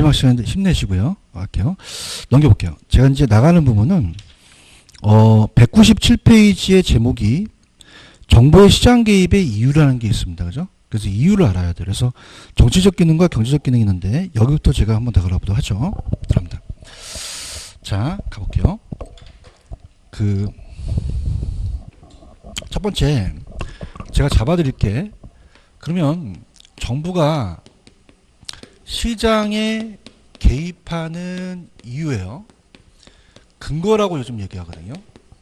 마지막 시간인데 힘내시고요. 할게요. 넘겨볼게요. 제가 이제 나가는 부분은 197페이지의 제목이 정부의 시장 개입의 이유라는 게 있습니다. 그죠? 그래서 이유를 알아야 돼요. 그래서 정치적 기능과 경제적 기능이 있는데 여기부터 제가 한번 더 걸어보도록 하죠. 들어갑니다. 자, 가볼게요. 첫 번째 제가 잡아드릴게. 그러면 정부가 시장에 개입하는 이유예요. 근거라고 요즘 얘기하거든요.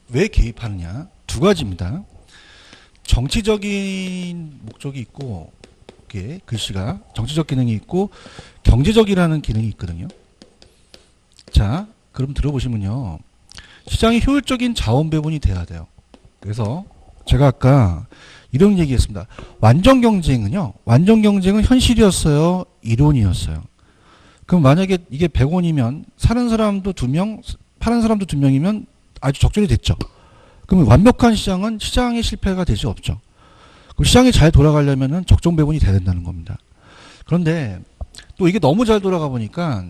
왜 개입하느냐? 두 가지입니다. 정치적인 목적이 있고, 이게 글씨가 정치적 기능이 있고 경제적이라는 기능이 있거든요. 자, 그럼 들어보시면요. 시장이 효율적인 자원 배분이 돼야 돼요. 그래서 제가 아까 이런 얘기했습니다. 완전 경쟁은 현실이었어요? 이론이었어요? 그럼 만약에 이게 100원이면 사는 사람도 2명, 파는 사람도 2명이면 아주 적절히 됐죠. 그럼 완벽한 시장은 시장의 실패가 될 수 없죠. 그럼 시장이 잘 돌아가려면 적정 배분이 돼야 된다는 겁니다. 그런데 또 이게 너무 잘 돌아가 보니까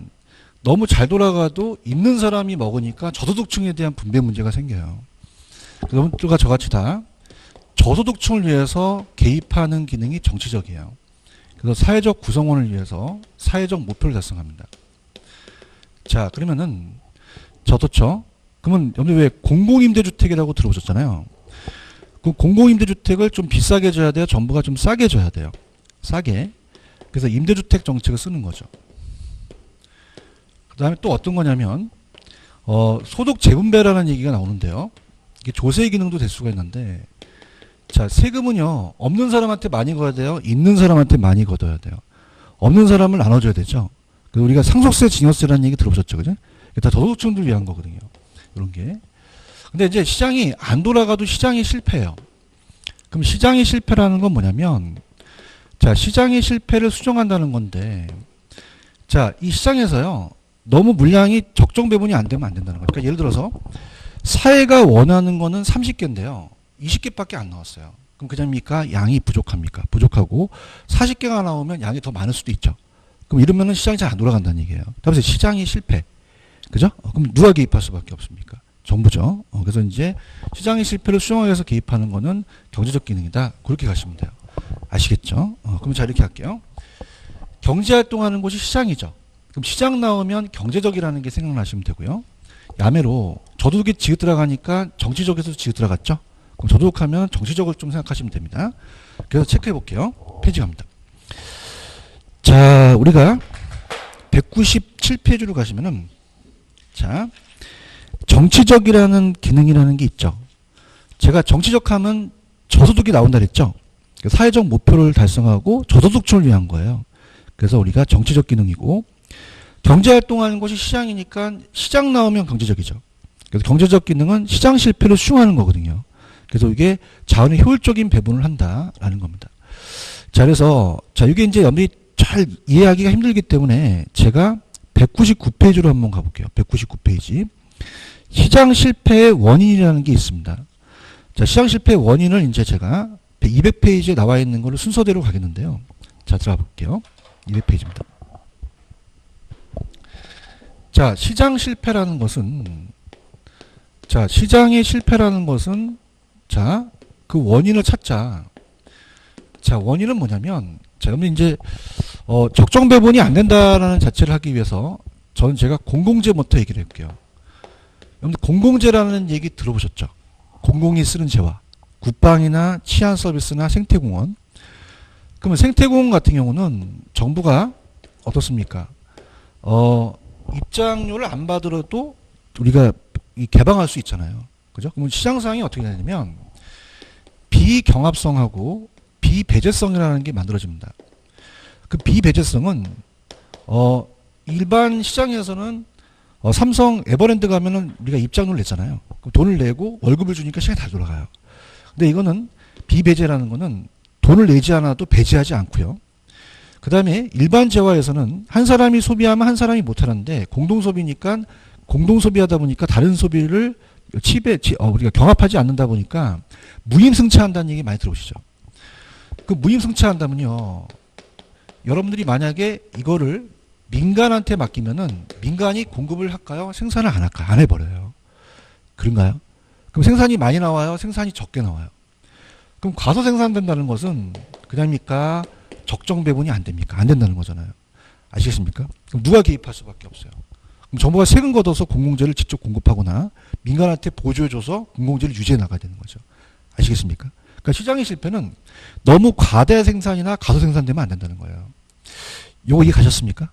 너무 잘 돌아가도 있는 사람이 먹으니까 저소득층에 대한 분배 문제가 생겨요. 여러분들과 저같이 다 저소득층을 위해서 개입하는 기능이 정치적이에요. 그래서 사회적 구성원을 위해서 사회적 목표를 달성합니다. 자, 그러면은 저도죠. 그러면 여러분 왜 공공임대주택이라고 들어보셨잖아요. 그 공공임대주택을 좀 비싸게 줘야 돼요? 정부가 좀 싸게 줘야 돼요? 싸게. 그래서 임대주택 정책을 쓰는 거죠. 그 다음에 또 어떤 거냐면 소득 재분배라는 얘기가 나오는데요. 이게 조세 기능도 될 수가 있는데, 자, 세금은요, 없는 사람한테 많이 걷어야 돼요? 있는 사람한테 많이 걷어야 돼요? 없는 사람을 나눠줘야 되죠? 우리가 상속세, 증여세라는 얘기 들어보셨죠? 그죠? 이게 다 저소득층들 위한 거거든요. 이런 게. 근데 이제 시장이 안 돌아가도 시장이 실패해요. 그럼 시장이 실패라는 건 뭐냐면, 자, 시장의 실패를 수정한다는 건데, 자, 이 시장에서요, 너무 물량이 적정 배분이 안 되면 안 된다는 거예요. 그러니까 예를 들어서, 사회가 원하는 거는 30개인데요. 20개밖에 안 나왔어요. 그럼 그냥입니까? 양이 부족합니까? 부족하고 40개가 나오면 양이 더 많을 수도 있죠. 그럼 이러면은 시장이 잘 안 돌아간다는 얘기예요. 따라서 시장이 실패. 그죠? 그럼 누가 개입할 수밖에 없습니까? 정부죠. 그래서 이제 시장의 실패를 수정하기 위해서 개입하는 거는 경제적 기능이다. 그렇게 가시면 돼요. 아시겠죠? 그럼 자, 이렇게 할게요. 경제활동하는 곳이 시장이죠. 그럼 시장 나오면 경제적이라는 게 생각나시면 되고요. 야매로 저도둑이 지읒 들어가니까 정치적에서 지읒 들어갔죠. 그럼 저도둑하면 정치적을 좀 생각하시면 됩니다. 그래서 체크해 볼게요. 페이지 갑니다. 자, 우리가 197페이지로 가시면은, 자, 정치적이라는 기능이라는 게 있죠. 제가 정치적 하면 저소득이 나온다 그랬죠. 사회적 목표를 달성하고 저소득층을 위한 거예요. 그래서 우리가 정치적 기능이고, 경제활동하는 곳이 시장이니까 시장 나오면 경제적이죠. 그래서 경제적 기능은 시장 실패를 수용하는 거거든요. 그래서 이게 자원의 효율적인 배분을 한다라는 겁니다. 자, 그래서 자, 이게 이제 여러분들이 잘 이해하기가 힘들기 때문에 제가 199페이지로 한번 가볼게요. 199페이지. 시장 실패의 원인이라는 게 있습니다. 자, 시장 실패의 원인을 이제 제가 200페이지에 나와 있는 걸로 순서대로 가겠는데요. 자, 들어가 볼게요. 200페이지입니다. 자, 시장 실패라는 것은, 자, 시장의 실패라는 것은, 자, 그 원인을 찾자. 자, 원인은 뭐냐면, 자, 그러면 이제, 적정 배분이 안 된다라는 자체를 하기 위해서, 저는 제가 공공재부터 얘기를 할게요. 여러분들 공공재라는 얘기 들어보셨죠? 공공이 쓰는 재화. 국방이나 치안 서비스나 생태공원. 그러면 생태공원 같은 경우는 정부가 어떻습니까? 입장료를 안 받으러도 우리가 개방할 수 있잖아요. 그죠? 그러면 시장상이 어떻게 되냐면 비경합성하고 비배제성이라는 게 만들어집니다. 그 비배제성은 일반 시장에서는 삼성 에버랜드 가면은 우리가 입장료를 냈잖아요. 그럼 돈을 내고 월급을 주니까 시간이 다 돌아가요. 근데 이거는 비배제라는 거는 돈을 내지 않아도 배제하지 않고요. 그 다음에 일반 재화에서는 한 사람이 소비하면 한 사람이 못하는데 공동소비니까 공동소비하다 보니까 다른 소비를 우리가 경합하지 않는다 보니까 무임승차한다는 얘기 많이 들어보시죠. 그 무임승차한다면요. 여러분들이 만약에 이거를 민간한테 맡기면은 민간이 공급을 할까요? 생산을 안 할까요? 안 해버려요. 그런가요? 그럼 생산이 많이 나와요? 생산이 적게 나와요? 그럼 과소 생산된다는 것은 그냥입니까? 적정 배분이 안 됩니까? 안 된다는 거잖아요. 아시겠습니까? 그럼 누가 개입할 수밖에 없어요. 그럼 정부가 세금 걷어서 공공재를 직접 공급하거나 민간한테 보조해줘서 공공재를 유지해 나가야 되는 거죠. 아시겠습니까? 그러니까 시장의 실패는 너무 과대 생산이나 과소 생산되면 안 된다는 거예요. 요거 이해 가셨습니까?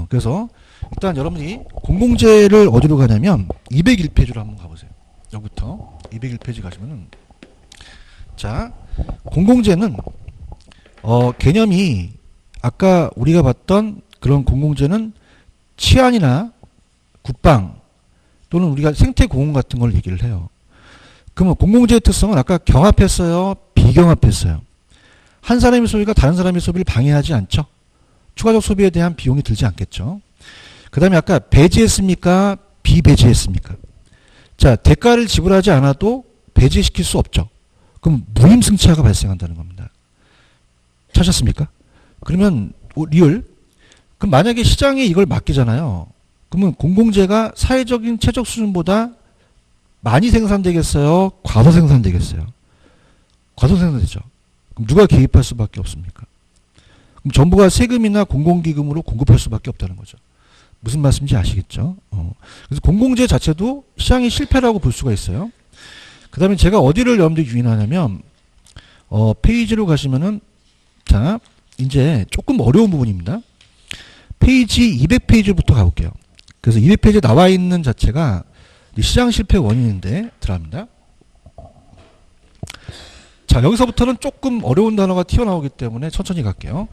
그래서 일단 여러분이 공공재를 어디로 가냐면 201페이지로 한번 가보세요. 여기부터 201페이지 가시면은 자, 공공재는 개념이 아까 우리가 봤던 그런 공공재는 치안이나 국방 또는 우리가 생태공원 같은 걸 얘기를 해요. 그러면 공공재의 특성은 아까 경합했어요? 비경합했어요? 한 사람의 소비가 다른 사람의 소비를 방해하지 않죠? 추가적 소비에 대한 비용이 들지 않겠죠? 그 다음에 아까 배제했습니까? 비배제했습니까? 자, 대가를 지불하지 않아도 배제시킬 수 없죠. 그럼 무임승차가 발생한다는 겁니다. 찾았습니까? 그러면 리얼 그럼 만약에 시장에 이걸 맡기잖아요. 그러면 공공재가 사회적인 최적 수준보다 많이 생산되겠어요? 과소 생산되겠어요? 과소 생산되죠. 그럼 누가 개입할 수밖에 없습니까? 그럼 정부가 세금이나 공공기금으로 공급할 수밖에 없다는 거죠. 무슨 말씀인지 아시겠죠? 그래서 공공재 자체도 시장의 실패라고 볼 수가 있어요. 그 다음에 제가 어디를 여러분들이 유인하냐면 페이지로 가시면은 자 이제 조금 어려운 부분입니다. 페이지 200페이지부터 가볼게요. 그래서 200페이지에 나와 있는 자체가 시장 실패 원인인데 들어갑니다. 자 여기서부터는 조금 어려운 단어가 튀어나오기 때문에 천천히 갈게요.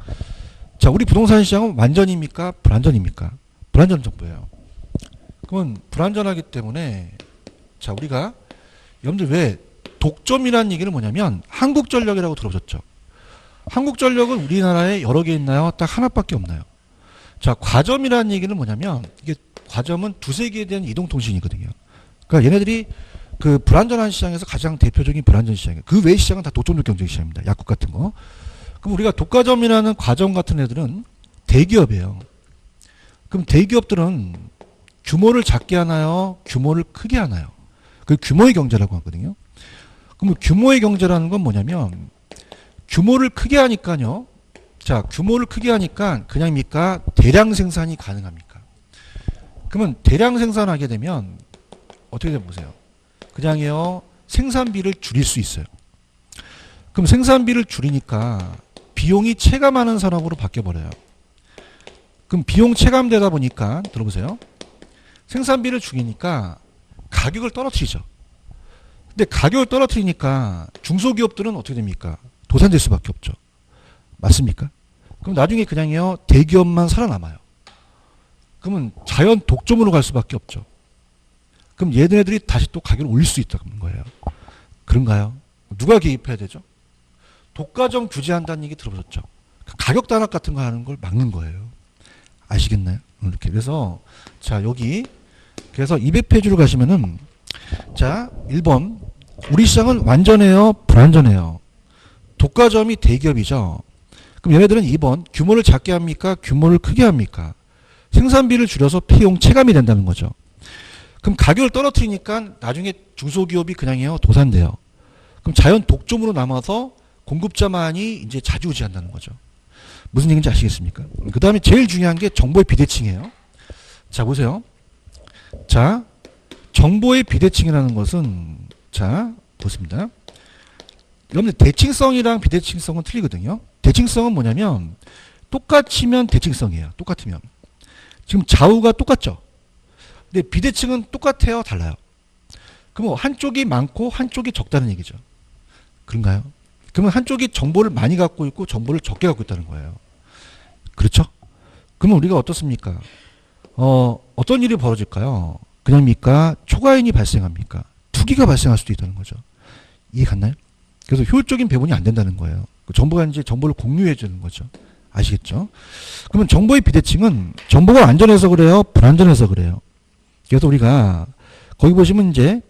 자 우리 부동산 시장은 완전입니까? 불완전입니까? 불완전 정보예요. 그러면 불완전하기 때문에 자 우리가 여러분들 왜 독점이라는 얘기는 뭐냐면 한국전력이라고 들어보셨죠? 한국전력은 우리나라에 여러 개 있나요? 딱 하나밖에 없나요? 자 과점이라는 얘기는 뭐냐면 이게 과점은 두세 개에 대한 이동통신이거든요. 그러니까 얘네들이 그 불안전한 시장에서 가장 대표적인 불안전 시장이에요. 그 외의 시장은 다 독점적 경쟁 시장입니다. 약국 같은 거. 그럼 우리가 독과점이라는 과점 같은 애들은 대기업이에요. 그럼 대기업들은 규모를 작게 하나요? 규모를 크게 하나요? 그 규모의 경제라고 하거든요. 그럼 규모의 경제라는 건 뭐냐면 규모를 크게 하니까요. 자, 규모를 크게 하니까 그냥입니까? 대량 생산이 가능합니까? 그러면 대량 생산하게 되면 어떻게 되면 보세요. 그냥요. 생산비를 줄일 수 있어요. 그럼 생산비를 줄이니까 비용이 체감하는 산업으로 바뀌어버려요. 그럼 비용 체감되다 보니까 들어보세요. 생산비를 줄이니까 가격을 떨어뜨리죠. 근데 가격을 떨어뜨리니까 중소기업들은 어떻게 됩니까? 도산될 수밖에 없죠. 맞습니까? 그럼 나중에 그냥요 대기업만 살아남아요. 그러면 자연 독점으로 갈 수밖에 없죠. 그럼 얘네들이 다시 또 가격을 올릴 수 있다는 거예요. 그런가요? 누가 개입해야 되죠? 독과점 규제한다는 얘기 들어보셨죠? 가격 단합 같은 거 하는 걸 막는 거예요. 아시겠나요? 이렇게. 그래서 자 여기 그래서 200페이지로 가시면은 자 1번 우리 시장은 완전해요? 불완전해요? 독과점이 대기업이죠. 그럼 얘네들은 2번 규모를 작게 합니까? 규모를 크게 합니까? 생산비를 줄여서 비용 체감이 된다는 거죠. 그럼 가격을 떨어뜨리니까 나중에 중소기업이 그냥요 도산돼요. 그럼 자연 독점으로 남아서 공급자만이 이제 자주우지한다는 거죠. 무슨 얘기인지 아시겠습니까? 그 다음에 제일 중요한 게 정보의 비대칭이에요. 자 보세요. 자 정보의 비대칭이라는 것은 자 보습니다. 여러분들 대칭성이랑 비대칭성은 틀리거든요. 대칭성은 뭐냐면 똑같이면 대칭성이에요. 똑같으면. 지금 좌우가 똑같죠. 근데 비대칭은 똑같아요? 달라요? 그럼 한쪽이 많고 한쪽이 적다는 얘기죠. 그런가요? 그러면 한쪽이 정보를 많이 갖고 있고 정보를 적게 갖고 있다는 거예요. 그렇죠? 그러면 우리가 어떻습니까? 어떤 일이 벌어질까요? 그냥입니까? 초과인이 발생합니까? 투기가 발생할 수도 있다는 거죠. 이해 갔나요? 그래서 효율적인 배분이 안 된다는 거예요. 정보가 이제 정보를 공유해 주는 거죠. 아시겠죠? 그러면 정보의 비대칭은 정보가 안전해서 그래요? 불안전해서 그래요? 그래서 우리가 거기 보시면 이제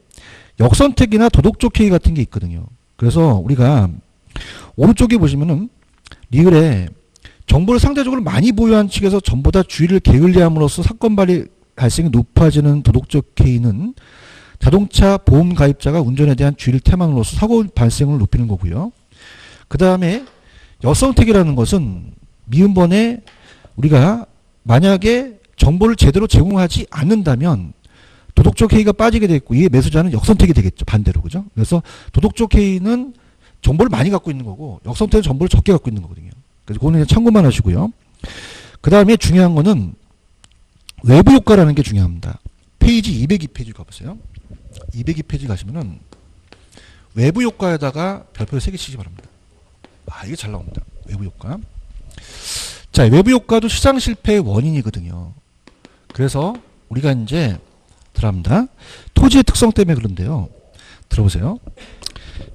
역선택이나 도덕적 해이 같은 게 있거든요. 그래서 우리가 오른쪽에 보시면은 리을에 정보를 상대적으로 많이 보유한 측에서 전보다 주의를 게을리함으로써 사건 발생이 높아지는 도덕적 해이는 자동차 보험 가입자가 운전에 대한 주의를 태만으로써 사고 발생을 높이는 거고요. 그 다음에 여성택이라는 것은 미음번에 우리가 만약에 정보를 제대로 제공하지 않는다면 도덕적 해이가 빠지게 되겠고 이에 매수자는 역선택이 되겠죠. 반대로. 그죠? 그래서 도덕적 해이는 정보를 많이 갖고 있는 거고 역선택은 정보를 적게 갖고 있는 거거든요. 그래서 그거는 참고만 하시고요. 그 다음에 중요한 거는 외부 효과라는 게 중요합니다. 페이지 202페이지 가보세요. 202페이지 가시면은 외부 효과에다가 별표를 3개 치시기 바랍니다. 아, 이게 잘 나옵니다. 외부 효과. 자, 외부 효과도 시장 실패의 원인이거든요. 그래서 우리가 이제 들어갑니다. 토지의 특성 때문에 그런데요. 들어보세요.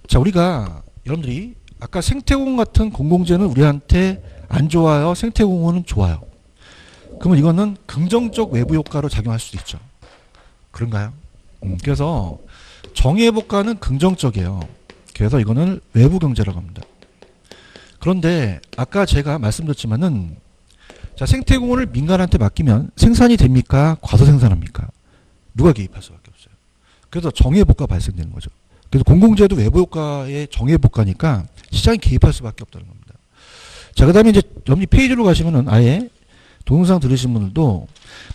자, 우리가 여러분들이 아까 생태공원 같은 공공재는 우리한테 안 좋아요. 생태공원은 좋아요. 그러면 이거는 긍정적 외부 효과로 작용할 수도 있죠. 그런가요? 그래서 정의회복과는 긍정적이에요. 그래서 이거는 외부 경제라고 합니다. 그런데 아까 제가 말씀드렸지만은 자, 생태공원을 민간한테 맡기면 생산이 됩니까? 과소 생산합니까? 누가 개입할 수밖에 없어요. 그래서 정의회복과 발생되는 거죠. 그래서 공공재도 외부 효과의 정의회복과니까 시장이 개입할 수밖에 없다는 겁니다. 자, 그 다음에 이제 여러분이 페이지로 가시면은 아예 동영상 들으신 분들도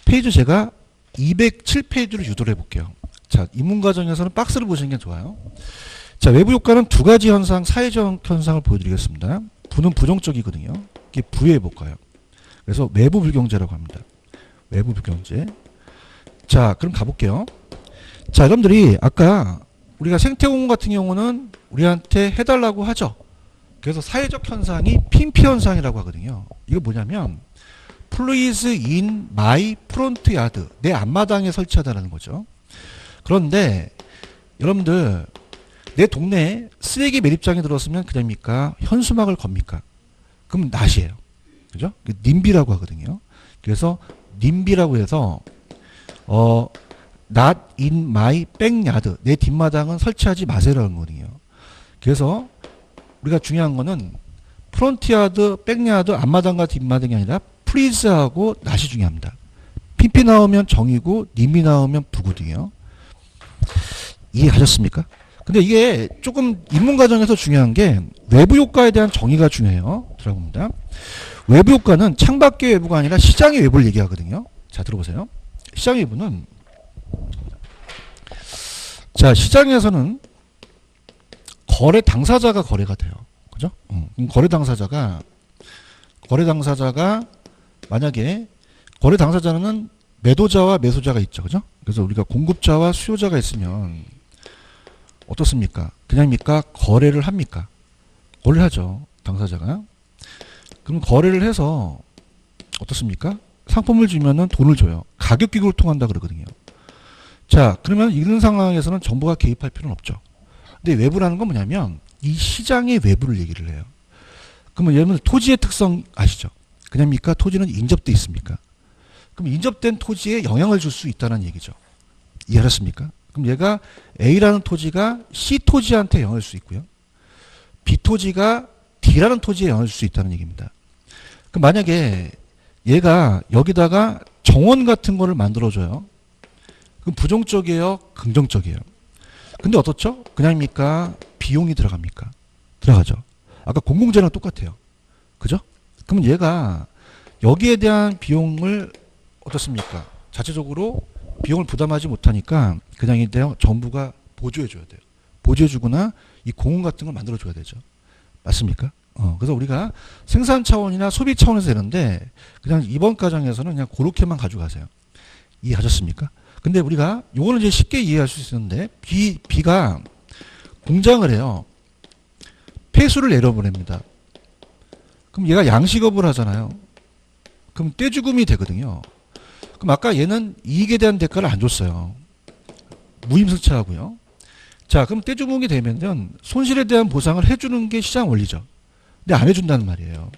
페이지 제가 207페이지로 유도를 해볼게요. 자, 입문과정에서는 박스를 보시는 게 좋아요. 자, 외부 효과는 두 가지 현상, 사회적 현상을 보여드리겠습니다. 부는 부정적이거든요. 이게 부의 효과예요. 그래서 외부 불경제라고 합니다. 외부 불경제. 자, 그럼 가볼게요. 자, 여러분들이 아까 우리가 생태공원 같은 경우는 우리한테 해달라고 하죠. 그래서 사회적 현상이 핀피 현상이라고 하거든요. 이거 뭐냐면 Please in my front yard. 내 앞마당에 설치하다라는 거죠. 그런데 여러분들 내 동네에 쓰레기 매립장이 들어왔으면 그냥입니까? 현수막을 겁니까? 그럼 낫이에요. 그죠? 님비라고 하거든요. 그래서 님비라고 해서 not in my backyard. 내 뒷마당은 설치하지 마세요라는 거거든요. 그래서 우리가 중요한 거는 프론트야드, 백야드, 앞마당과 뒷마당이 아니라 please하고 not이 중요합니다. 핀피 나오면 정이고 님이 나오면 부거든요. 이해하셨습니까? 근데 이게 조금 입문 과정에서 중요한 게 외부 효과에 대한 정의가 중요해요. 들어봅니다. 외부 효과는 창밖의 외부가 아니라 시장의 외부를 얘기하거든요. 자, 들어보세요. 시장의 외부는 자, 시장에서는 거래 당사자가 거래가 돼요. 그죠? 거래 당사자가 만약에 거래 당사자는 매도자와 매수자가 있죠. 그죠? 그래서 우리가 공급자와 수요자가 있으면 어떻습니까? 그냥입니까? 거래를 합니까? 거래를 하죠. 당사자가. 그럼 거래를 해서 어떻습니까? 상품을 주면은 돈을 줘요. 가격 기구를 통한다 그러거든요. 자, 그러면 이런 상황에서는 정부가 개입할 필요는 없죠. 근데 외부라는 건 뭐냐면 이 시장의 외부를 얘기를 해요. 그러면 여러분 토지의 특성 아시죠? 그냥입니까? 토지는 인접돼 있습니까? 그럼 인접된 토지에 영향을 줄 수 있다는 얘기죠. 이해하셨습니까? 그럼 얘가 A라는 토지가 C 토지한테 영향을 줄 수 있고요. B 토지가 D라는 토지에 영향을 줄 수 있다는 얘기입니다. 그럼 만약에 얘가 여기다가 정원 같은 거를 만들어줘요. 그럼 부정적이에요? 긍정적이에요? 근데 어떻죠? 그냥입니까? 비용이 들어갑니까? 들어가죠. 아까 공공재랑 똑같아요. 그죠? 그러면 얘가 여기에 대한 비용을 어떻습니까? 자체적으로 비용을 부담하지 못하니까 그냥 이 대한 정부가 보조해줘야 돼요. 보조해주거나 이 공원 같은 걸 만들어줘야 되죠. 맞습니까? 그래서 우리가 생산 차원이나 소비 차원에서 되는데 그냥 이번 과정에서는 그냥 그렇게만 가져가세요. 이해하셨습니까? 근데 우리가 요거는 이제 쉽게 이해할 수 있는데 B가 공장을 해요. 폐수를 내려보냅니다. 그럼 얘가 양식업을 하잖아요. 그럼 떼죽음이 되거든요. 그럼 아까 얘는 이익에 대한 대가를 안 줬어요. 무임승차하고요. 자, 그럼 떼죽음이 되면 손실에 대한 보상을 해주는 게 시장 원리죠. 근데 안 해준다는 말이에요.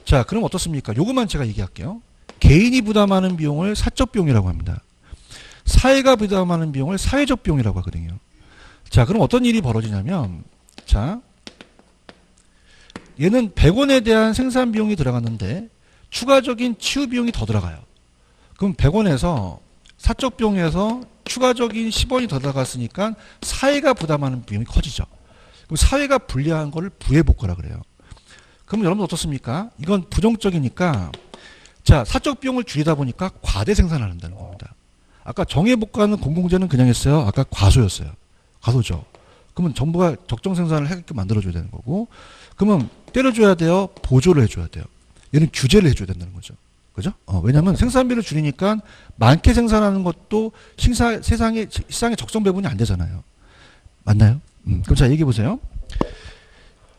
자, 그럼 어떻습니까? 요것만 제가 얘기할게요. 개인이 부담하는 비용을 사적 비용이라고 합니다. 사회가 부담하는 비용을 사회적 비용이라고 하거든요. 자, 그럼 어떤 일이 벌어지냐면, 자, 얘는 100원에 대한 생산 비용이 들어갔는데 추가적인 치유 비용이 더 들어가요. 그럼 100원에서 사적 비용에서 추가적인 10원이 더 들어갔으니까 사회가 부담하는 비용이 커지죠. 그럼 사회가 불리한 거를 부해복과라 그래요. 그럼 여러분 어떻습니까? 이건 부정적이니까 자, 사적 비용을 줄이다 보니까 과대 생산을 한다는 겁니다. 아까 정해복과는 공공재는 그냥 했어요. 아까 과소였어요. 과소죠. 그러면 정부가 적정 생산을 하게끔 만들어줘야 되는 거고, 그러면 때려줘야 돼요? 보조를 해줘야 돼요? 얘는 규제를 해줘야 된다는 거죠. 그죠? 왜냐면 생산비를 줄이니까 많게 생산하는 것도 시장의 적정 배분이 안 되잖아요. 맞나요? 그럼 자, 얘기해 보세요.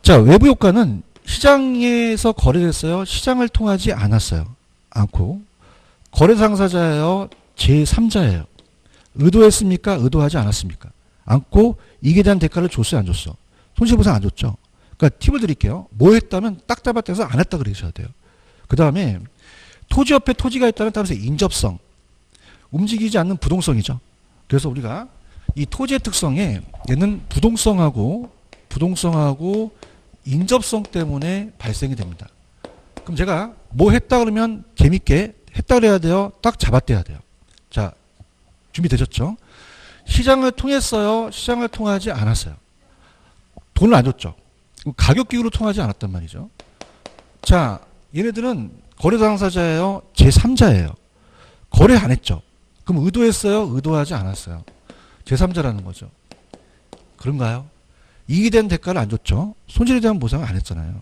자, 외부 효과는 시장에서 거래됐어요? 시장을 통하지 않고, 거래 당사자예요? 제3자예요? 의도했습니까? 의도하지 않았습니까? 않고, 이게 대한 대가를 줬어요? 안 줬어? 손실보상 안 줬죠? 그러니까 팁을 드릴게요. 뭐 했다면 딱 잡아떼서 안 했다 그러셔야 돼요. 그 다음에 토지 옆에 토지가 있다는 따라서 인접성, 움직이지 않는 부동성이죠. 그래서 우리가 이 토지의 특성에 얘는 부동성하고 인접성 때문에 발생이 됩니다. 그럼 제가 뭐 했다 그러면 재밌게 했다 그래야 돼요? 딱 잡아떼야 돼요. 자, 준비되셨죠? 시장을 통했어요? 시장을 통하지 않았어요? 돈을 안 줬죠? 가격 기구로 통하지 않았단 말이죠. 자, 얘네들은 거래 당사자예요? 제3자예요? 거래 안 했죠? 그럼 의도했어요? 의도하지 않았어요? 제3자라는 거죠. 그런가요? 이익에 대한 대가를 안 줬죠? 손실에 대한 보상을 안 했잖아요.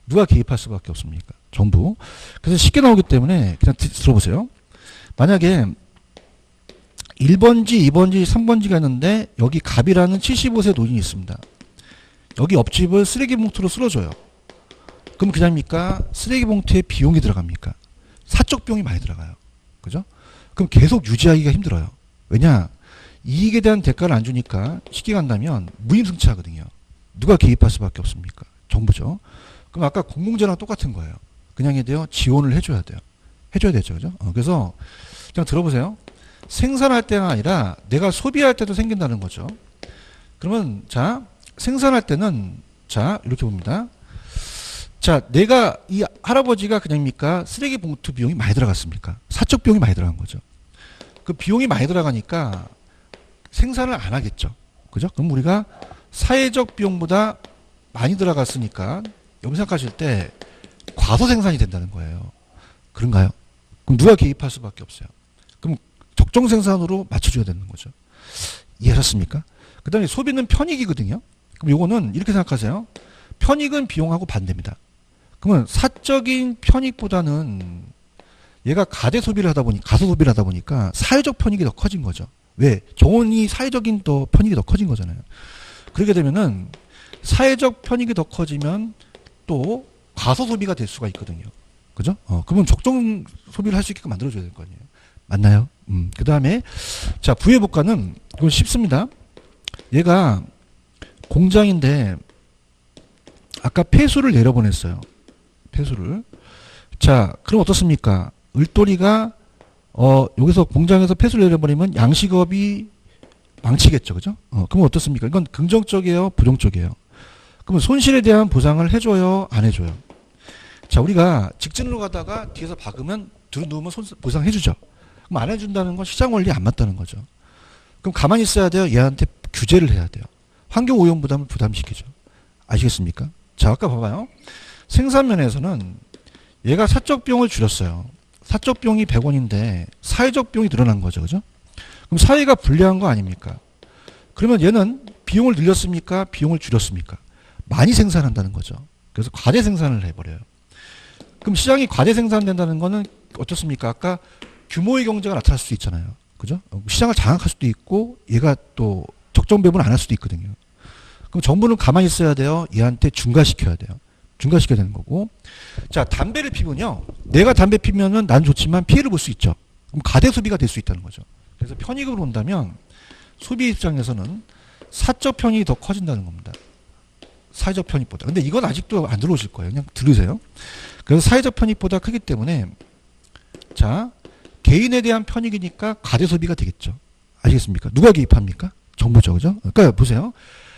누가 개입할 수밖에 없습니까? 정부. 그래서 쉽게 나오기 때문에 그냥 들어보세요. 만약에 1번지, 2번지, 3번지가 있는데 여기 갑이라는 75세 노인이 있습니다. 여기 옆집을 쓰레기 봉투로 쓸어줘요. 그럼 그냥입니까? 쓰레기 봉투에 비용이 들어갑니까? 사적 비용이 많이 들어가요. 그죠? 그럼 계속 유지하기가 힘들어요. 왜냐? 이익에 대한 대가를 안 주니까 쉽게 간다면 무임승차하거든요. 누가 개입할 수밖에 없습니까? 정부죠. 그럼 아까 공공재랑 똑같은 거예요. 그냥 해야 돼요? 지원을 해줘야 돼요. 해줘야 되죠. 그죠? 그래서 그냥 들어보세요. 생산할 때가 아니라 내가 소비할 때도 생긴다는 거죠. 그러면 자, 생산할 때는 자, 이렇게 봅니다. 자, 내가 이 할아버지가 그냥입니까? 쓰레기 봉투 비용이 많이 들어갔습니까? 사적 비용이 많이 들어간 거죠. 그 비용이 많이 들어가니까 생산을 안 하겠죠. 그죠? 그럼 우리가 사회적 비용보다 많이 들어갔으니까 여러분 생각하실 때 과소 생산이 된다는 거예요. 그런가요? 그럼 누가 개입할 수밖에 없어요. 그럼 적정 생산으로 맞춰줘야 되는 거죠. 이해하셨습니까? 그 다음에 소비는 편익이거든요. 그럼 요거는 이렇게 생각하세요. 편익은 비용하고 반대입니다. 그러면 사적인 편익보다는 얘가 가대 소비를 하다 보니, 가소 소비를 하다 보니까 사회적 편익이 더 커진 거죠. 왜? 정원이 사회적인 또 편익이 더 커진 거잖아요. 그렇게 되면은 사회적 편익이 더 커지면 또 과소 소비가 될 수가 있거든요. 그죠? 그러면 적정 소비를 할 수 있게끔 만들어줘야 될 거 아니에요. 맞나요? 그 다음에, 자, 부해복과는, 이건 쉽습니다. 얘가 공장인데, 아까 폐수를 내려보냈어요. 폐수를. 자, 그럼 어떻습니까? 을돌이가, 여기서 공장에서 폐수를 내려버리면 양식업이 망치겠죠. 그죠? 그럼 어떻습니까? 이건 긍정적이에요? 부정적이에요? 그러면 손실에 대한 보상을 해줘요? 안 해줘요? 자, 우리가 직진으로 가다가 뒤에서 박으면 뒤로 누우면 보상해주죠. 그럼 안 해준다는 건 시장 원리 안 맞다는 거죠. 그럼 가만히 있어야 돼요? 얘한테 규제를 해야 돼요. 환경 오염 부담을 부담시키죠. 아시겠습니까? 자, 아까 봐봐요. 생산면에서는 얘가 사적 비용을 줄였어요. 사적 비용이 100원인데 사회적 비용이 늘어난 거죠. 그죠? 그럼 사회가 불리한 거 아닙니까? 그러면 얘는 비용을 늘렸습니까? 비용을 줄였습니까? 많이 생산한다는 거죠. 그래서 과대 생산을 해버려요. 그럼 시장이 과대 생산된다는 거는 어떻습니까? 아까 규모의 경제가 나타날 수도 있잖아요. 그죠? 시장을 장악할 수도 있고 얘가 또 적정 배분을 안 할 수도 있거든요. 그럼 정부는 가만히 있어야 돼요? 얘한테 중과시켜야 돼요. 중과시켜야 되는 거고. 자, 담배를 피우면요. 내가 담배 피우면은 난 좋지만 피해를 볼 수 있죠. 그럼 가대 소비가 될 수 있다는 거죠. 그래서 편익으로 본다면 소비 입장에서는 사적 편익이 더 커진다는 겁니다. 사회적 편익보다. 근데 이건 아직도 안 들어오실 거예요. 그냥 들으세요. 그래서 사회적 편익보다 크기 때문에 자, 개인에 대한 편익이니까 가대 소비가 되겠죠. 아시겠습니까? 누가 개입합니까? 정부죠. 그죠? 그러니까 보세요.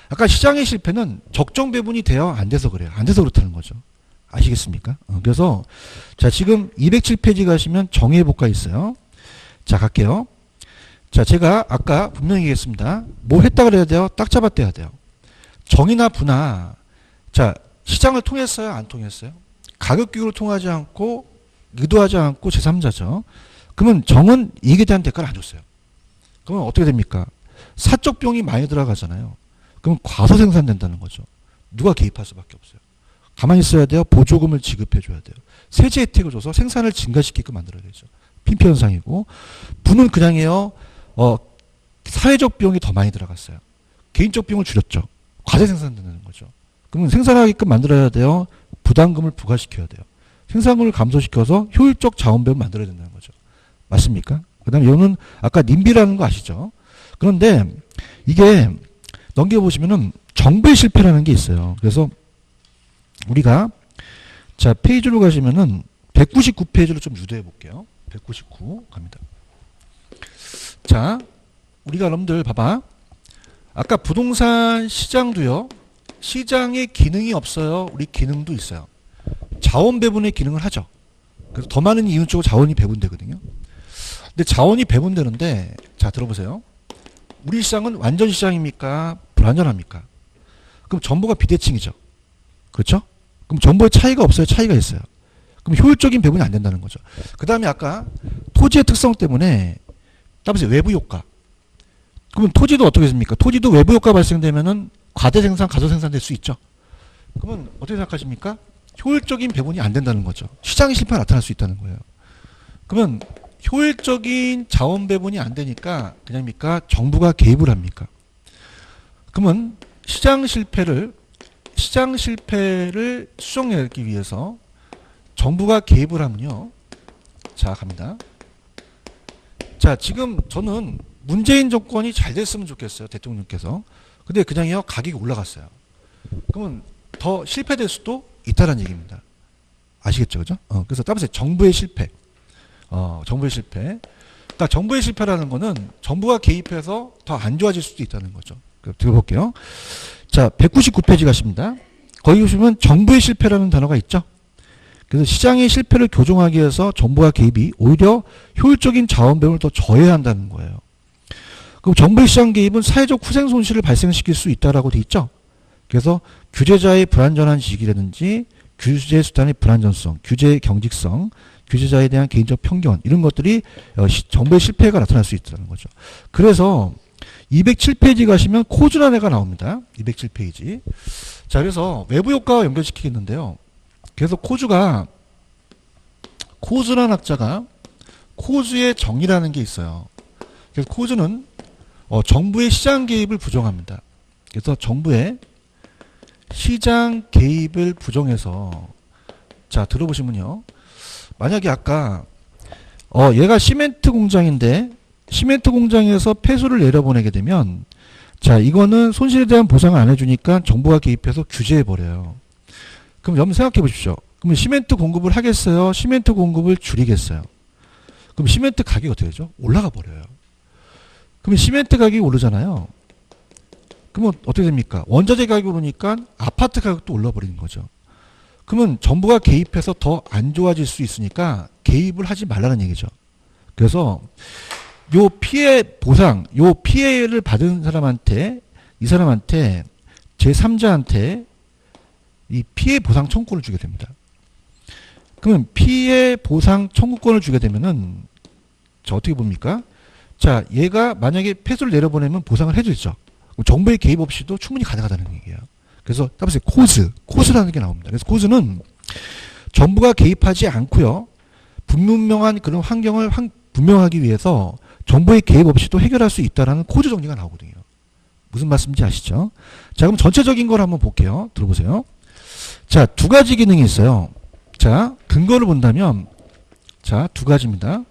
아까 시장의 실패는 적정 배분이 돼요? 안 돼서 그래요? 안 돼서 그렇다는 거죠. 아시겠습니까? 그래서 자, 지금 207페이지 가시면 정의해볼까 있어요. 자, 갈게요. 자, 제가 아까 분명히 얘기했습니다. 뭐 했다 그래야 돼요? 딱 잡아떼야 돼요. 정의나 부나, 자, 시장을 통했어요? 안 통했어요? 가격 기구를 통하지 않고, 의도하지 않고 제3자죠. 그러면 정은 이익에 대한 대가를 안 줬어요. 그러면 어떻게 됩니까? 사적 비용이 많이 들어가잖아요. 그럼 과소 생산된다는 거죠. 누가 개입할 수밖에 없어요. 가만히 있어야 돼요. 보조금을 지급해 줘야 돼요. 세제 혜택을 줘서 생산을 증가시키게끔 만들어야 되죠. 핀피 현상이고, 부는 그냥이에요. 사회적 비용이 더 많이 들어갔어요. 개인적 비용을 줄였죠. 과세 생산되는 거죠. 그러면 생산하게끔 만들어야 돼요. 부담금을 부과시켜야 돼요. 생산금을 감소시켜서 효율적 자원배분 만들어야 된다는 거죠. 맞습니까? 그 다음에 이거는 아까 님비라는 거 아시죠? 그런데 이게 넘겨보시면은 정부의 실패라는 게 있어요. 그래서 우리가 자, 페이지로 가시면은 199페이지로 좀 유도해 볼게요. 199 갑니다. 자, 우리가 여러분들 봐봐. 아까 부동산 시장도요. 시장에 기능이 없어요. 우리 기능도 있어요. 자원 배분의 기능을 하죠. 그래서 더 많은 이윤 쪽으로 자원이 배분되거든요. 근데 자원이 배분되는데 자, 들어보세요. 우리 시장은 완전 시장입니까? 불완전합니까? 그럼 정보가 비대칭이죠. 그렇죠? 그럼 정보의 차이가 없어요? 차이가 있어요. 그럼 효율적인 배분이 안 된다는 거죠. 그 다음에 아까 토지의 특성 때문에 따라서 외부 효과. 그러면 토지도 어떻게 됩니까? 토지도 외부 효과 발생되면은 과대 생산, 가소 생산될 수 있죠. 그러면 어떻게 생각하십니까? 효율적인 배분이 안 된다는 거죠. 시장의 실패가 나타날 수 있다는 거예요. 그러면 효율적인 자원 배분이 안 되니까 그냥입니까? 정부가 개입을 합니까? 그러면 시장 실패를 수정하기 위해서 정부가 개입을 하면요. 자, 갑니다. 자, 지금 저는 문재인 정권이 잘 됐으면 좋겠어요. 대통령께서. 근데 그냥요, 가격이 올라갔어요. 그러면 더 실패될 수도 있다는 얘기입니다. 아시겠죠? 그죠? 그래서 따라서 정부의 실패. 정부의 실패. 그러니까 정부의 실패라는 거는 정부가 개입해서 더 안 좋아질 수도 있다는 거죠. 들어볼게요. 자, 199페이지 가십니다. 거기 보시면 정부의 실패라는 단어가 있죠. 그래서 시장의 실패를 교정하기 위해서 정부가 개입이 오히려 효율적인 자원 배분을 더 저해야 한다는 거예요. 그럼 정부의 시장 개입은 사회적 후생 손실을 발생시킬 수 있다라고 돼 있죠. 그래서 규제자의 불완전한 지식이라든지 규제 수단의 불완전성, 규제의 경직성, 규제자에 대한 개인적 편견 이런 것들이 정부의 실패가 나타날 수 있다는 거죠. 그래서 207페이지 가시면 코즈라는 애가 나옵니다. 207페이지. 자, 그래서 외부 효과와 연결시키겠는데요. 그래서 코즈라는 학자가 코즈의 정의라는 게 있어요. 그래서 코즈는 정부의 시장 개입을 부정합니다. 그래서 정부의 시장 개입을 부정해서 자, 들어보시면요. 만약에 아까 얘가 시멘트 공장인데 시멘트 공장에서 폐수를 내려보내게 되면 자, 이거는 손실에 대한 보상을 안 해주니까 정부가 개입해서 규제해버려요. 그럼 여러분 생각해 보십시오. 그러면 시멘트 공급을 하겠어요? 시멘트 공급을 줄이겠어요? 그럼 시멘트 가격이 어떻게 되죠? 올라가 버려요. 그러면 시멘트 가격이 오르잖아요. 그러면 어떻게 됩니까? 원자재 가격이 오르니까 아파트 가격도 올라버리는 거죠. 그러면 정부가 개입해서 더 안 좋아질 수 있으니까 개입을 하지 말라는 얘기죠. 그래서 요 피해 보상, 요 피해를 받은 사람한테, 이 사람한테, 제3자한테 이 피해 보상 청구권을 주게 됩니다. 그러면 피해 보상 청구권을 주게 되면은, 자, 어떻게 봅니까? 자, 얘가 만약에 폐수를 내려보내면 보상을 해주죠. 정부의 개입 없이도 충분히 가능하다는 얘기예요. 그래서 따라서 코스라는 게 나옵니다. 그래서 코스는 정부가 개입하지 않고요. 불분명한 그런 환경을 분명하기 위해서 정부의 개입 없이도 해결할 수 있다라는 코즈 정리가 나오거든요. 무슨 말씀인지 아시죠? 자, 그럼 전체적인 걸 한번 볼게요. 들어보세요. 자, 두 가지 기능이 있어요. 자, 근거를 본다면 자, 두 가지입니다.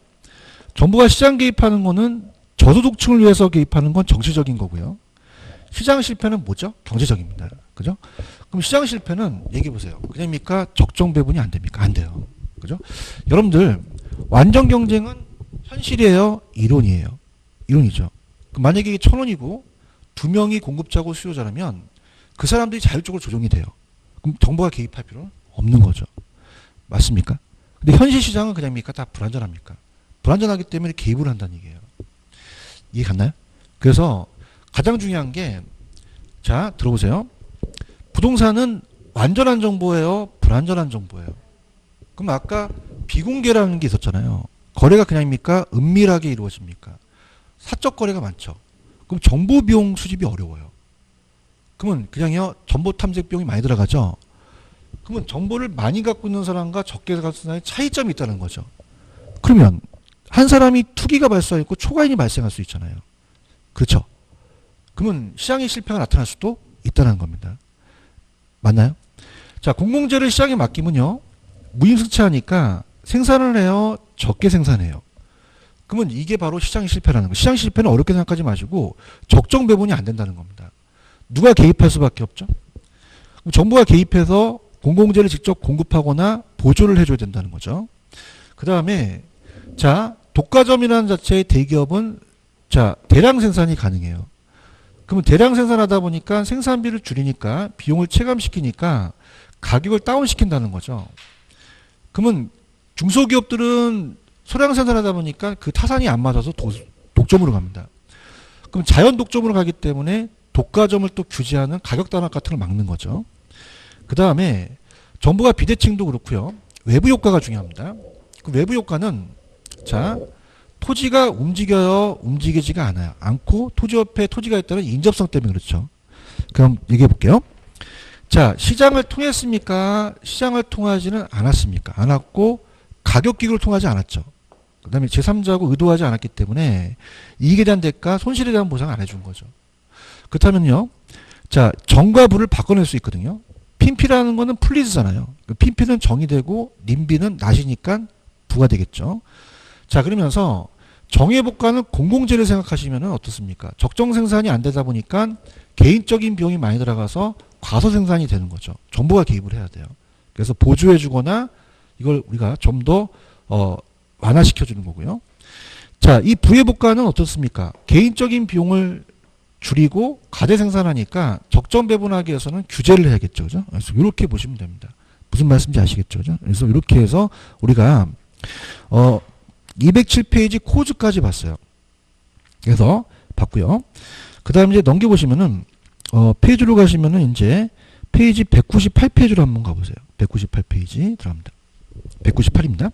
정부가 시장 개입하는 거는 저소득층을 위해서 개입하는 건 정치적인 거고요. 시장 실패는 뭐죠? 경제적입니다. 그죠? 그럼 시장 실패는 얘기해 보세요. 그냥입니까? 적정 배분이 안 됩니까? 안 돼요. 그죠? 여러분들 완전 경쟁은 현실이에요? 이론이에요? 이론이죠. 그럼 만약에 이게 1,000원이고 두 명이 공급자고 수요자라면 그 사람들이 자율적으로 조정이 돼요. 그럼 정부가 개입할 필요는 없는 거죠. 맞습니까? 근데 현실 시장은 그냥입니까? 다 불안전합니까? 불안전하기 때문에 개입을 한다는 얘기예요. 이해 갔나요? 그래서 가장 중요한 게, 자, 들어보세요. 부동산은 완전한 정보예요? 불완전한 정보예요? 그럼 아까 비공개라는 게 있었잖아요. 거래가 그냥입니까? 은밀하게 이루어집니까? 사적 거래가 많죠. 그럼 정보 비용 수집이 어려워요. 그러면 그냥요, 정보 탐색 비용이 많이 들어가죠. 그러면 정보를 많이 갖고 있는 사람과 적게 갖고 있는 사람의 차이점이 있다는 거죠. 그러면 한 사람이 투기가 발생했고 초과인이 발생할 수 있잖아요. 그렇죠? 그러면 시장의 실패가 나타날 수도 있다는 겁니다. 맞나요? 자, 공공재를 시장에 맡기면요, 무임승차하니까 생산을 해요, 적게 생산해요. 그러면 이게 바로 시장의 실패라는 거예요. 시장 실패는 어렵게 생각하지 마시고 적정 배분이 안 된다는 겁니다. 누가 개입할 수밖에 없죠? 그럼 정부가 개입해서 공공재를 직접 공급하거나 보조를 해줘야 된다는 거죠. 그 다음에, 자, 독과점이라는 자체의 대기업은, 자, 대량 생산이 가능해요. 그러면 대량 생산하다 보니까 생산비를 줄이니까 비용을 체감시키니까 가격을 다운시킨다는 거죠. 그러면 중소기업들은 소량 생산하다 보니까 그 타산이 안 맞아서 독점으로 갑니다. 그럼 자연 독점으로 가기 때문에 독과점을 또 규제하는 가격 단합 같은 걸 막는 거죠. 그 다음에 정부가 비대칭도 그렇고요. 외부 효과가 중요합니다. 그 외부 효과는, 자, 토지가 움직여요, 움직이지가 않고 토지 옆에 토지가 있다는 인접성 때문에 그렇죠. 그럼 얘기해 볼게요. 자, 시장을 통했습니까? 시장을 통하지는 않았습니까? 않았고 가격 기구를 통하지 않았죠. 그 다음에 제3자하고 의도하지 않았기 때문에 이익에 대한 대가, 손실에 대한 보상을 안 해준 거죠. 그렇다면요, 자, 정과 부를 바꿔낼 수 있거든요. 핀피라는 거는 플리즈잖아요. 핀피는 정이 되고 님비는 낫이니까 부가 되겠죠. 자, 그러면서 정의복과는 공공재를 생각하시면 어떻습니까? 적정 생산이 안 되다 보니까 개인적인 비용이 많이 들어가서 과소 생산이 되는 거죠. 정부가 개입을 해야 돼요. 그래서 보조해 주거나 이걸 우리가 좀 더 완화시켜 주는 거고요. 자, 이 부의복과는 어떻습니까? 개인적인 비용을 줄이고 가대 생산하니까 적정 배분하기 위해서는 규제를 해야겠죠. 그죠? 그래서 이렇게 보시면 됩니다. 무슨 말씀인지 아시겠죠? 그죠? 그래서 이렇게 해서 우리가 207페이지 코즈까지 봤어요. 그래서 봤고요. 그 다음에 이제 넘겨보시면은 페이지로 가시면은 이제 페이지 198페이지로 한번 가보세요. 198페이지 들어갑니다. 198입니다.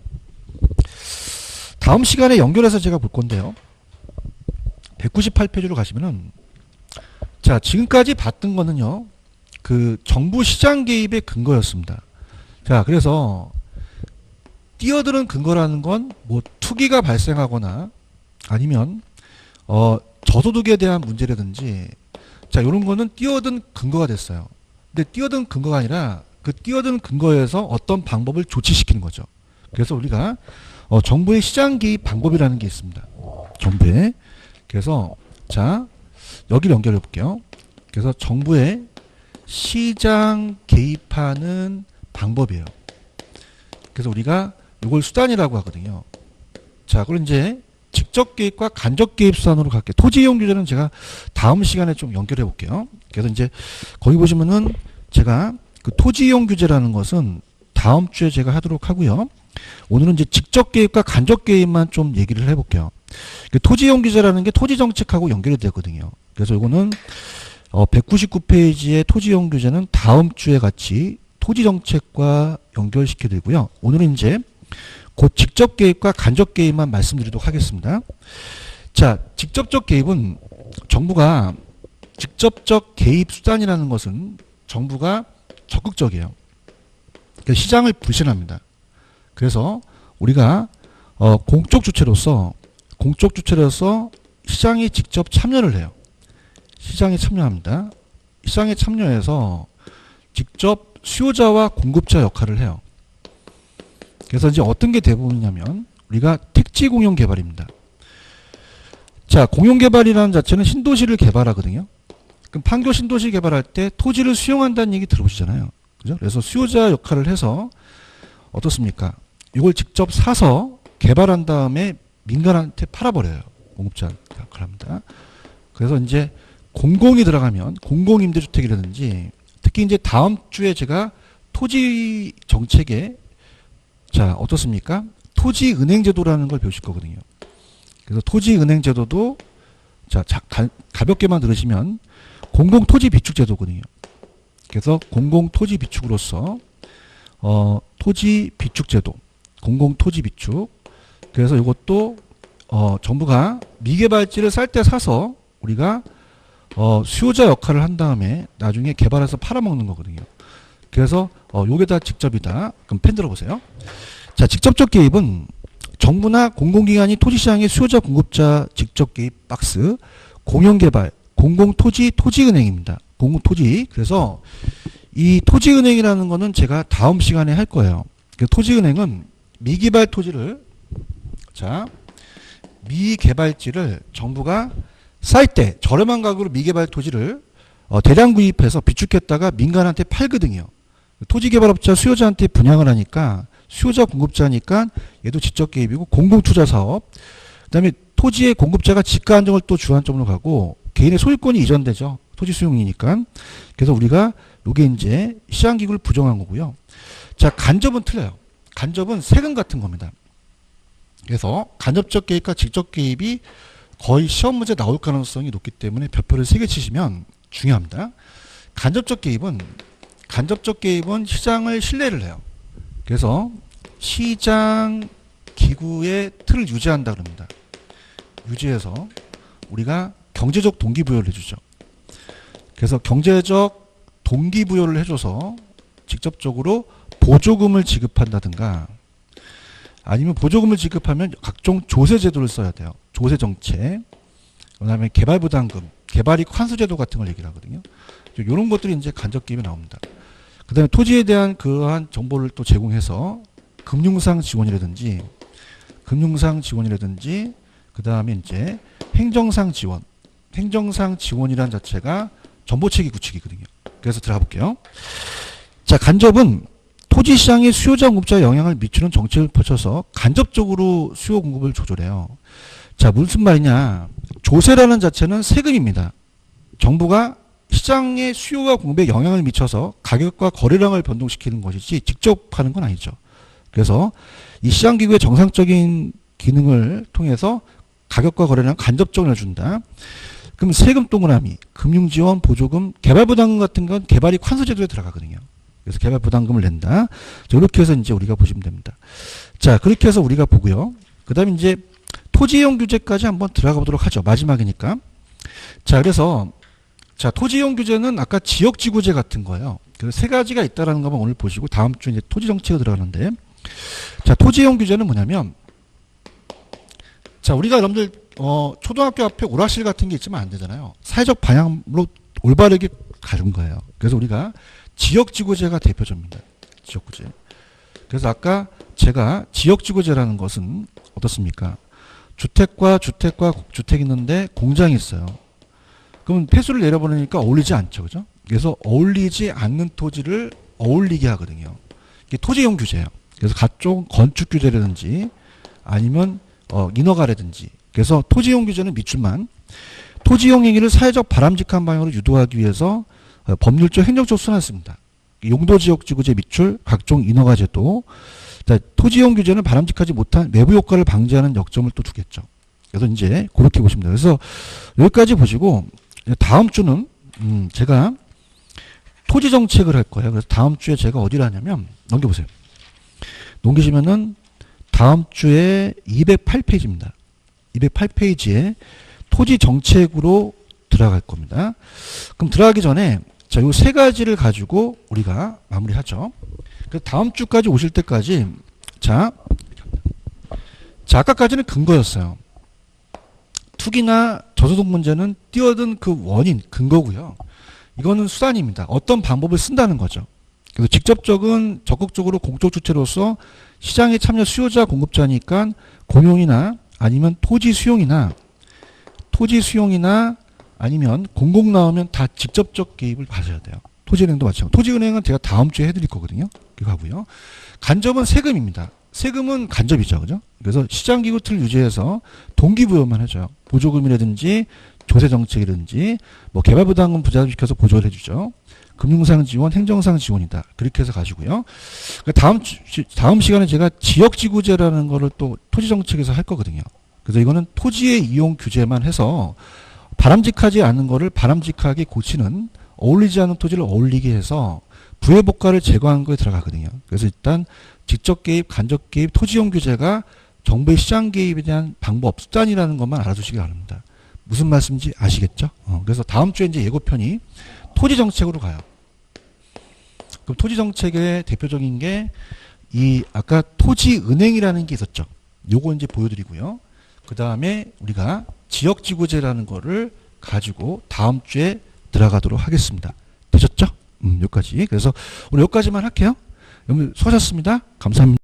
다음 시간에 연결해서 제가 볼 건데요. 198페이지로 가시면은, 자, 지금까지 봤던 거는요, 그 정부 시장 개입의 근거였습니다. 자, 그래서 뛰어드는 근거라는 건 뭐 투기가 발생하거나 아니면 저소득에 대한 문제라든지, 자, 이런 거는 뛰어든 근거가 됐어요. 근데 뛰어든 근거가 아니라 그 뛰어든 근거에서 어떤 방법을 조치시키는 거죠. 그래서 우리가 정부의 시장 개입 방법이라는 게 있습니다. 정부의. 그래서 자, 여기를 연결해 볼게요. 그래서 정부의 시장 개입하는 방법이에요. 그래서 우리가 이걸 수단이라고 하거든요. 자, 그럼 이제 직접 개입과 간접 개입 수단으로 갈게요. 토지 이용 규제는 제가 다음 시간에 좀 연결해 볼게요. 그래서 이제 거기 보시면은 제가 그 토지 이용 규제라는 것은 다음 주에 제가 하도록 하고요. 오늘은 이제 직접 개입과 간접 개입만 좀 얘기를 해 볼게요. 그 토지 이용 규제라는 게 토지 정책하고 연결이 되거든요. 그래서 이거는 199페이지의 토지 이용 규제는 다음 주에 같이 토지 정책과 연결시켜 드리고요. 오늘은 이제 곧 직접 개입과 간접 개입만 말씀드리도록 하겠습니다. 자, 직접적 개입은 정부가 직접적 개입 수단이라는 것은 정부가 적극적이에요. 그러니까 시장을 불신합니다. 그래서 우리가 공적 주체로서 시장이 직접 참여를 해요. 시장에 참여합니다. 시장에 참여해서 직접 수요자와 공급자 역할을 해요. 그래서 이제 어떤 게 대부분이냐면 우리가 택지 공용 개발입니다. 자, 공용 개발이라는 자체는 신도시를 개발하거든요. 그럼 판교 신도시 개발할 때 토지를 수용한다는 얘기 들어보시잖아요. 그죠? 그래서 수요자 역할을 해서 어떻습니까? 이걸 직접 사서 개발한 다음에 민간한테 팔아버려요. 공급자 역할을 합니다. 그래서 이제 공공이 들어가면 공공임대주택이라든지 특히 이제 다음 주에 제가 토지 정책에 자 어떻습니까? 토지은행제도라는 걸 배우실 거거든요. 그래서 토지은행제도도 자 가볍게만 들으시면 공공토지비축제도거든요. 그래서 공공토지비축으로서 토지비축제도, 공공토지비축. 그래서 이것도 정부가 미개발지를 쌀 때 사서 우리가 수요자 역할을 한 다음에 나중에 개발해서 팔아먹는 거거든요. 그래서 요게 다 직접이다. 그럼 펜 들어보세요. 자, 직접적 개입은 정부나 공공기관이 토지시장의 수요자 공급자 직접 개입 박스 공영개발 공공토지 토지은행입니다. 공공토지. 그래서 이 토지은행이라는 거는 제가 다음 시간에 할 거예요. 토지은행은 미개발 토지를 자 미개발지를 정부가 쌀 때 저렴한 가격으로 미개발 토지를 대량 구입해서 비축했다가 민간한테 팔거든요. 토지개발업자 수요자한테 분양을 하니까 수요자 공급자니까 얘도 직접 개입이고 공공투자 사업. 그다음에 토지의 공급자가 지가 안정을 또 주안점으로 가고 개인의 소유권이 이전되죠. 토지 수용이니까. 그래서 우리가 요게 이제 시장기구를 부정한 거고요. 자, 간접은 틀려요. 간접은 세금 같은 겁니다. 그래서 간접적 개입과 직접 개입이 거의 시험 문제 나올 가능성이 높기 때문에 별표를 3개 치시면 중요합니다. 간접적 개입은 시장을 신뢰를 해요. 그래서 시장 기구의 틀을 유지한다 그럽니다. 유지해서 우리가 경제적 동기부여를 해주죠. 그래서 경제적 동기부여를 해줘서 직접적으로 보조금을 지급한다든가 아니면 보조금을 지급하면 각종 조세제도를 써야 돼요. 조세정책, 그 다음에 개발부담금, 개발이익 환수제도 같은 걸 얘기를 하거든요. 이런 것들이 이제 간접 개입이 나옵니다. 그 다음에 토지에 대한 그러한 정보를 또 제공해서 금융상 지원이라든지 그 다음에 이제 행정상 지원이란 자체가 정보체계 구축이거든요. 그래서 들어가 볼게요. 자, 간접은 토지시장의 수요자 공급자에 영향을 미치는 정책을 펼쳐서 간접적으로 수요 공급을 조절해요. 자, 무슨 말이냐. 조세라는 자체는 세금입니다. 정부가 시장의 수요와 공급에 영향을 미쳐서 가격과 거래량을 변동시키는 것이지 직접 하는 건 아니죠. 그래서 이 시장기구의 정상적인 기능을 통해서 가격과 거래량 간접적으로 준다. 그럼 세금 동그라미, 금융지원, 보조금, 개발부담금 같은 건 개발이익 환수제도에 들어가거든요. 그래서 개발부담금을 낸다. 자, 이렇게 해서 이제 우리가 보시면 됩니다. 자, 그렇게 해서 우리가 보고요. 그 다음에 이제 토지이용 규제까지 한번 들어가 보도록 하죠. 마지막이니까. 자, 그래서 자, 토지이용 규제는 아까 지역지구제 같은 거예요. 그래서 세 가지가 있다라는 것만 오늘 보시고 다음 주 이제 토지정책으로 들어가는데, 자, 토지이용 규제는 뭐냐면, 자, 우리가 여러분들 초등학교 앞에 오락실 같은 게 있으면 안 되잖아요. 사회적 방향으로 올바르게 가는 거예요. 그래서 우리가 지역지구제가 대표적입니다. 지역구제. 그래서 아까 제가 지역지구제라는 것은 어떻습니까? 주택과 주택이 있는데 공장이 있어요. 그러면 폐수를 내려보내니까 어울리지 않죠. 그죠? 그래서 어울리지 않는 토지를 어울리게 하거든요. 이게 토지이용 규제예요. 그래서 각종 건축 규제라든지 아니면 인허가라든지. 그래서 토지이용 규제는 밑줄만 토지이용 행위를 사회적 바람직한 방향으로 유도하기 위해서 법률적 행정적 순환을 씁니다. 용도지역지구제 밑줄 각종 인허가 제도. 토지이용 규제는 바람직하지 못한 내부 효과를 방지하는 역점을 또 두겠죠. 그래서 이제 그렇게 보시면 돼요. 그래서 여기까지 보시고 다음 주는 제가 토지 정책을 할 거예요. 그래서 다음 주에 제가 어디를 하냐면 넘겨보세요. 넘기시면은 다음 주에 208페이지입니다. 208페이지에 토지 정책으로 들어갈 겁니다. 그럼 들어가기 전에 자, 요 세 가지를 가지고 우리가 마무리하죠. 그래서 다음 주까지 오실 때까지 자, 아까까지는 근거였어요. 투기나 저소득 문제는 뛰어든 그 원인, 근거고요. 이거는 수단입니다. 어떤 방법을 쓴다는 거죠. 그래서 직접적인 적극적으로 공적 주체로서 시장에 참여 수요자 공급자니까 공용이나 아니면 토지 수용이나 아니면 공공 나오면 다 직접적 개입을 가져야 돼요. 토지은행도 마찬가지고. 토지은행은 제가 다음 주에 해드릴 거거든요. 이거 하고요. 간접은 세금입니다. 세금은 간접이죠. 그죠? 그래서 시장기구 틀 유지해서 동기부여만 해줘요. 보조금이라든지 조세정책이라든지 뭐 개발부담금 부담시켜서 보조를 해주죠. 금융상 지원, 행정상 지원이다. 그렇게 해서 가시고요. 다음 시간에 제가 지역지구제라는 거를 또 토지정책에서 할 거거든요. 그래서 이거는 토지의 이용 규제만 해서 바람직하지 않은 거를 바람직하게 고치는, 어울리지 않는 토지를 어울리게 해서 부회복가를 제거하는 거에 들어가거든요. 그래서 일단 직접 개입, 간접 개입, 토지용 규제가 정부의 시장 개입에 대한 방법, 수단이라는 것만 알아두시기 바랍니다. 무슨 말씀인지 아시겠죠? 그래서 다음 주에 이제 예고편이 토지 정책으로 가요. 그럼 토지 정책의 대표적인 게 이 아까 토지은행이라는 게 있었죠. 요거 이제 보여드리고요. 그 다음에 우리가 지역지구제라는 거를 가지고 다음 주에 들어가도록 하겠습니다. 되셨죠? 여기까지. 그래서 오늘 여기까지만 할게요. 여러분 수고하셨습니다. 감사합니다.